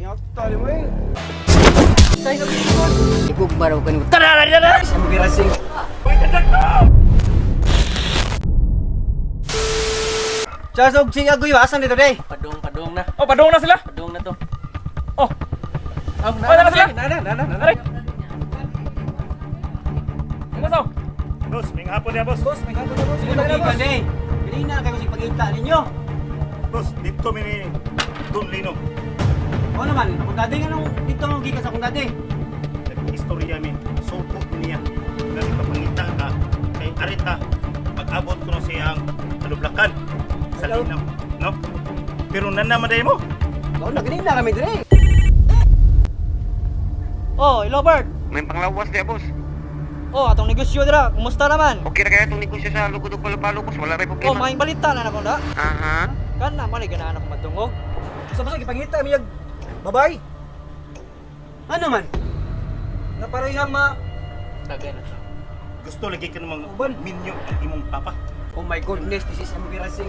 Kaya tali mo eh. Say ka bilikon. Igugmaraw ka nimo. Tara, tara. Ang birasing. Chasog siya guyo asan dito day? Padong na. Oh, padung na sila. Padong na to. Oh. Ay, na sila. Aray. Ano sa? Boss, may hapon niya, boss. Boss, may gato na boss. Ano ba day? Dili na kayo sig pagita ninyo. Boss, dito mi ni Don Lino. O naman, kung dati nga nung dito nung gikas akong dati. Istorya mi, suko niya. Dali pa pangita ka. Kay arita, pag-abot ko na siyang alublakan sa linaw, no? Pero nanaman day mo. O nagani na kami dire. Oh, hello Bert. May panglawas dia, boss. Oh, atong negosyo dira. Kumusta naman? Okay na kaya itong negosyo sa lugod ng Palo-Palo, boss. Wala rin Oh, problema. maing balita na nako na. Aha. Kan na man ganahan ako matungog. Sa gipangita mi yag babay. Ano man? Na parehang ma Tagay na. Gusto lagi ka namang Uban. minyo ang imong papa. Oh my goodness, this is embarrassing.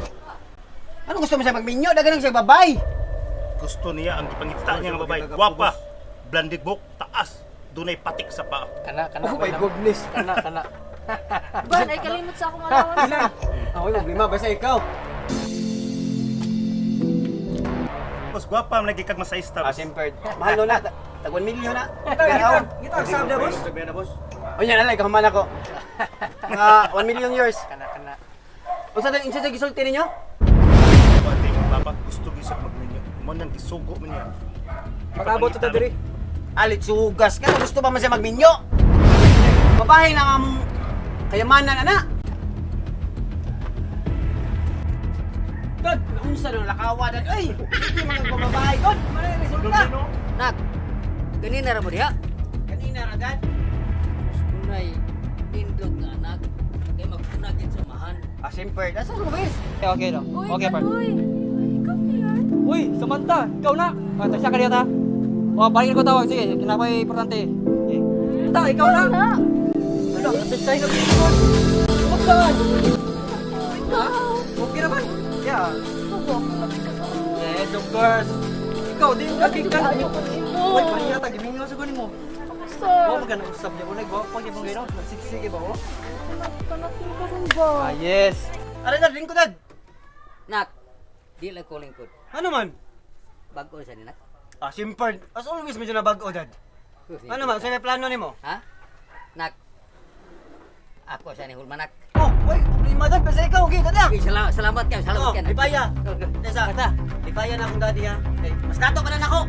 Ano gusto mo siya magminyo? Dagan siya babay. Gusto niya ang ipangita niya nga babae. Gwapa, blandig buhok, taas, dunay patik sa paa. Kana. Oh my goodness. Kana. Ban, ay kalimot sa akong allowance. Ako yung problema, basta ikaw. Boss, gwapa ang lagi kag masaista. boss. Simpered. Mahal no na. Tag 1 million na. Kita sab na boss. O yan, alay, kahuman ako. Mga 1 million years. Kana. Kung saan insa sa gisulti ninyo? Pati yung papa, gusto gisag magminyo. Manang gisugo mo niya. Pag-abot sa diri. Alit sugas ka. Gusto ba man siya magminyo? Babae na ang kayamanan, ana. God, unsa nung lakawa dad. Ay, hindi mga babae. God, man ang resulta. Nak. Ganina ra mo diha. Kanina ra dad. Unay indot nga anak. Kay magpunagin sa mahan. Simpered. Asa mo bis? Okay lang. Uy, Okay, Bert. Uy, ikaw yan. Uy, Samantha, ikaw na. Ah, tagsa ka dito. Oh, balikin ko tawag. Sige, kinapay importante. Okay. Ta, ikaw na. Wala. Ano, say ka bilikon. Saan? Ikaw. Okay naman. Yeah. Subo, malapit ka sa akin. Yes, of course. Ikaw, di mo kakikan. Ayaw ko nimo. Uy, paniyata, gimingaw sa kunin mo. Sir, Oh, maganda usap niya. Unay, gwapa niya mong gano'n. Siksige ba, oh? kanatin ka rin ba? Ah, yes. Ano dad, lingkod dad? Nak. Di lang ko lingkod. Ano man? Bago sa ni nak. Simpered. As always, medyo nabago dad. Ano man, sa'yo may plano nimo? Ha? Nak. Ako sa ni hulmanak. Oh, wait, problema dad. Basta ikaw, okay, dad. Okay, salamat ka. Salamat Oh, ka. lipaya. Desa, lipaya na akong daddy ha. Okay, mas dato pa na nako.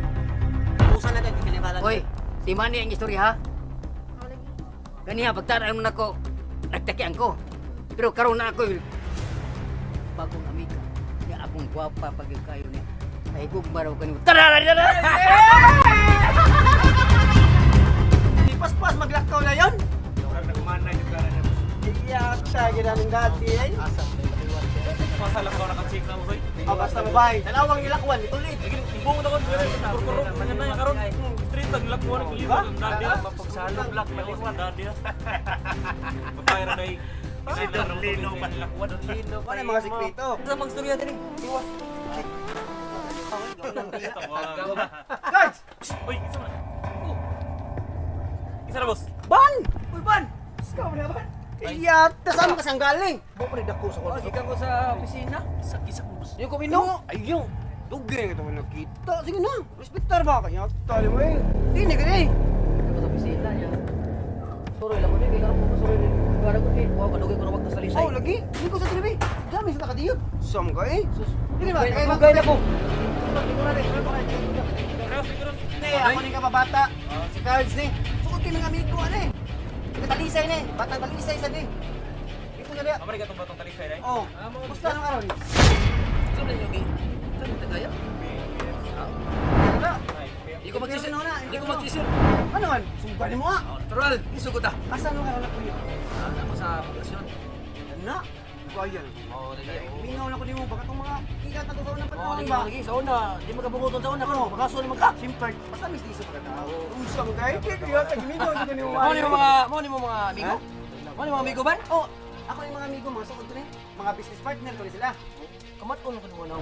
Usan na dad, kinibalan. Oy, si Manny ang istorya ha. Kaniya pagtaraan mo nako. Nagtakian ko. Pero karon na ako bagong amiga. Ya akong gwapa pag kayo ni. Ay gugmaraw ka nimo. Tara! Pas-pas maglakaw na yon. Orang nagmanay yung gara niya. Iyata, ginanong daddy eh. Masala ko naka-check na mo, soy. Oh, basta babae. Dalawang nilakwan, itulit. Ibong na ko, kurkuro. Ano na yung karon? Street, naglakwa na kuliwa. Dadi, pagsalo, black, maliwan, dadi. Patay na na Si Don Lino pa. Lakwa, Don Lino. Ano yung mga sikreto? Sa mga storya din eh. Iwas. Guys! Uy, isa na. Isa na, boss. Ban! Uy, Ban! Ikaw na ban? Iyata, saan mo kasang galing? Buko rin dako sa kwarto. Ikan ko sa opisina. Isa ko, boss. Yung kumino? Ayun. Dugre ito mo nakita. Sige na, respektar ba? Kaya tali mo eh. Hindi ka eh. Ako sa opisina niya. Sorry lang ko ni kay karon ko sorry ni. Gara ko ni. Wa ko dugay ko wag sa lisay. Oh, lagi. Hindi ko sa TV. Dami sa nakadiyot. Sam ka eh. Hindi ba? Kaya Kaya magay na ko. Hindi, ako ni kababata. Si Cards ni. Sukot kami ng amigo, ano eh. Talisay ni. Batang talisay sa di. Ito na liya. Amari ka itong batong talisay, eh? Oh, gusto nang karon. Sino na yung gi? Sino na tayo? Wala. Di ko magsisir. Di ko magsisir. Ano man? Sugan mo ah. Natural. Isugot ah. Asa nung karon ako yun? Ako sa bakasyon. Na. Bayan. Oh, lagi. Mingaw na ko nimo baka tong mga kikat na tusaw ng Oh, panahon lagi ba? lagi sa una. Di magabugoton sa una ko. Bakaso ni magka. Simple. Basta mistiso pa ka. Usang kay kaya tag mingaw sa kanimo. Mo ni mo mga amigo? Mo ni mga amigo ba? Oh, ako yung mga amigo, mga sukod ko ni. Mga business partner ko ni sila. Kamat ko na ko na.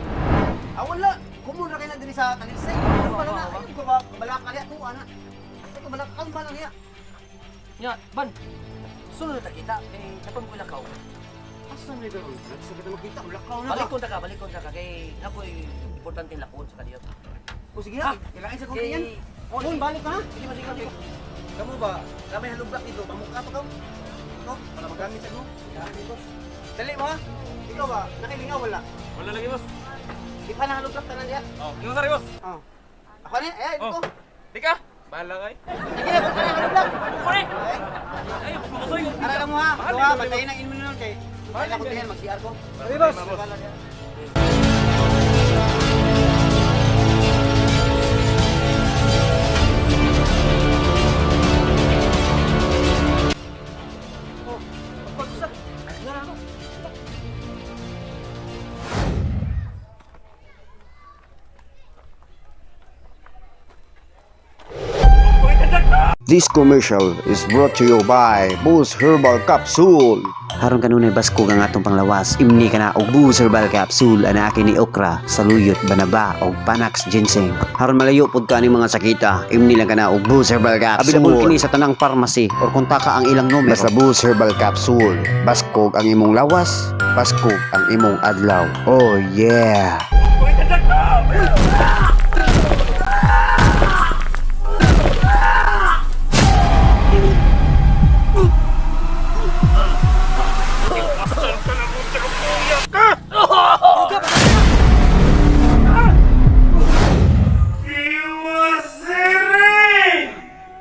Ah, wala. Kumun ra kay na diri sa Talisay. Ano pala na? Ayun ko ko ana. Kasi ko malakaw man niya. Nya, ban. Sunod na kita kay kapag ko lakaw. Asa may garo? Sa kita makita malakaw na Balik ba? ko na ka kay ako'y importante lakon sa kadiyo. O sige na. Kailangan sa kong yan. Mon balik ka ha. Sige ba sige. Kamu ba? Kami halublak dito. Pamukha pa ka. No? Para magamit sa mo. Dali mo ha. Ikaw ba? Nakilingaw wala? Wala lagi, boss. Di pa nahalublak tanan diya. Oh, yung sari, boss. Oh. Ako ni, dito. Oh. Di ka? Bahala kay. Sige na, basta nahalublak. Kore! Okay. Ay, makusoy. Ara lang mo ha. Bahala, Tuwa, bahala. bantayin ang inmo nun kay. Bahala ko diyan, mag-CR ko. Sige, boss. Bahala diyan. Oh, pag-usap. Nga ako. This commercial is brought to you by Boost Herbal Capsule. Haron kanunay basko nga atong panglawas, imni ka na og Boost Herbal Capsule ana akin ni okra, saluyot, banaba og Panax ginseng. Haron malayo pud ka ni mga sakita, imni lang ka na og Boost Herbal Capsule. Available kini sa tanang pharmacy or kontak ang ilang numero. Basta Boost Herbal Capsule. Baskog ang imong lawas, baskog ang imong adlaw. Oh yeah!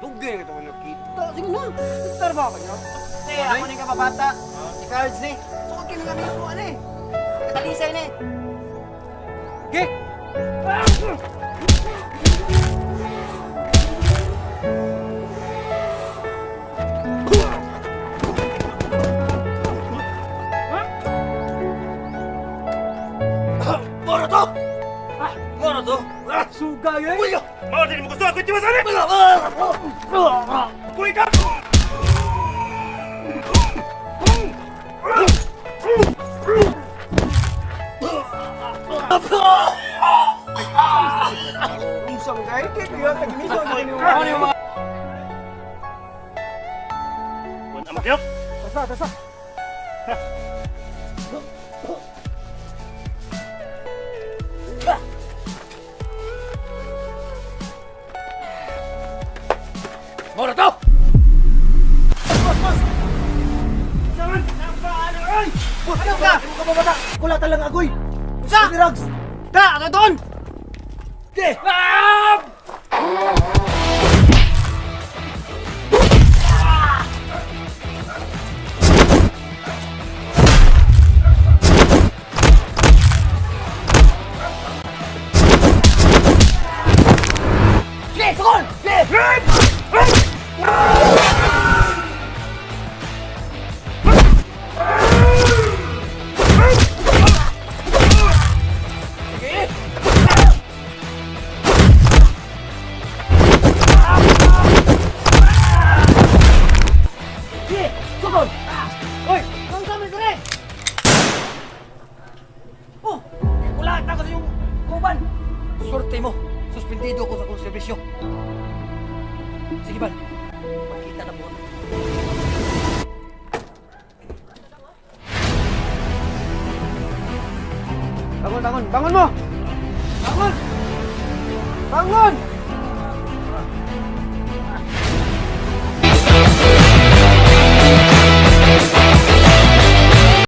Dugay ka naman nakita. Sige na. Tarba ka niyo. Ako ni kababata. Si Cards ni. Sukot ka nga ko ano eh. Katalisay ni. Gik! Moro to. Moro to. Sugay eh! Mau din mo gusto ako di masari. Kuy ka. Isang gay, kaya tag-misang mo ni Ano yung mga Wan amakyok. Tasa. Moro to. Ano ka? Ano ka babata? Kula talang agoy. Sa? Drugs. Da, ano doon? Di. Sige, sukol! Sige! Sige! Sukol! Hoy! Kung kami ko rin! Oh! Kulaan ako sa iyong kuban! Sorte mo. Suspendido ko sa kong serbisyo. Sige ban. Magkita na po. Bangun mo! Bangun! Bangun!